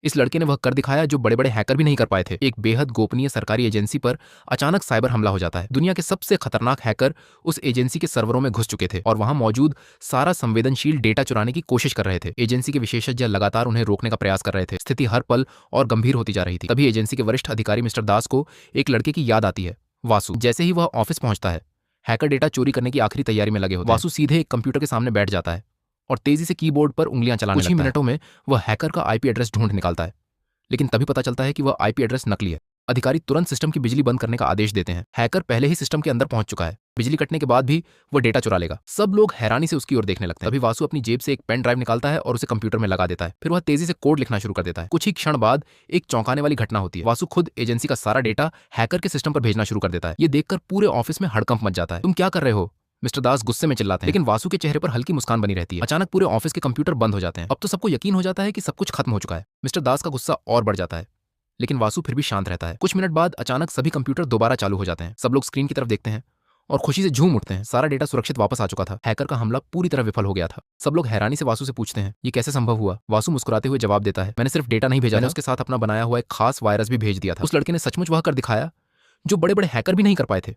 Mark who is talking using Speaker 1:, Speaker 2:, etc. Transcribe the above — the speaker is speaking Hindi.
Speaker 1: इस लड़के ने वह कर दिखाया जो बड़े बड़े हैकर भी नहीं कर पाए थे। एक बेहद गोपनीय सरकारी एजेंसी पर अचानक साइबर हमला हो जाता है। दुनिया के सबसे खतरनाक हैकर उस एजेंसी के सर्वरों में घुस चुके थे और वहां मौजूद सारा संवेदनशील डेटा चुराने की कोशिश कर रहे थे। एजेंसी के विशेषज्ञ लगातार उन्हें रोकने का प्रयास कर रहे थे। स्थिति हर पल और गंभीर होती जा रही थी। तभी एजेंसी के वरिष्ठ अधिकारी मिस्टर दास को एक लड़के की याद आती है, वासु। जैसे ही वह ऑफिस पहुंचता है, हैकर डेटा चोरी करने की आखिरी तैयारी में लगे होते हैं। वासु सीधे एक कंप्यूटर के सामने बैठ जाता है और तेजी से कीबोर्ड पर उंगलियां चलाने लगता है। कुछ ही मिनटों में वह हैकर का आईपी एड्रेस ढूंढ निकालता है, लेकिन तभी पता चलता है कि वह आईपी एड्रेस नकली है। अधिकारी तुरंत सिस्टम की बिजली बंद करने का आदेश देते हैं। हैकर पहले ही सिस्टम के अंदर पहुंच चुका है। बिजली कटने के बाद भी वो डेटा चुरा लेगा। सब लोग हैरानी से उसकी ओर देखने लगते हैं। तभी वासु अपनी जेब से एक पेन ड्राइव निकालता है और उसे कंप्यूटर में लगा देता है। फिर वह तेजी से कोड लिखना शुरू कर देता है। कुछ ही क्षण बाद एक चौंकाने वाली घटना होती है। वासु खुद एजेंसी का सारा डेटा हैकर के सिस्टम पर भेजना शुरू कर देता है। ये देखकर पूरे ऑफिस में हड़कंप मच जाता है। तुम क्या कर रहे हो? मिस्टर दास गुस्से में चिल्लाते हैं, लेकिन वासु के चेहरे पर हल्की मुस्कान बनी रहती है। अचानक पूरे ऑफिस के कंप्यूटर बंद हो जाते हैं। अब तो सबको यकीन हो जाता है कि सब कुछ खत्म हो चुका है। मिस्टर दास का गुस्सा और बढ़ जाता है, लेकिन वासु फिर भी शांत रहता है। कुछ मिनट बाद अचानक सभी कंप्यूटर दोबारा चालू हो जाते हैं। सब लोग स्क्रीन की तरफ देखते हैं और खुशी से झूम उठते हैं। सारा डेटा सुरक्षित वापस आ चुका था। हैकर का हमला पूरी तरह विफल हो गया था। सब लोग हैरानी से वासु से पूछते हैं, ये कैसे संभव हुआ? वासु मुस्कुराते हुए जवाब देता है, मैंने सिर्फ डेटा नहीं भेजा, मैंने उसके साथ अपना बनाया हुआ एक खास वायरस भी भेज दिया था। उस लड़के ने सचमुच वह कर दिखाया जो बड़े बड़े हैकर भी नहीं कर पाए थे।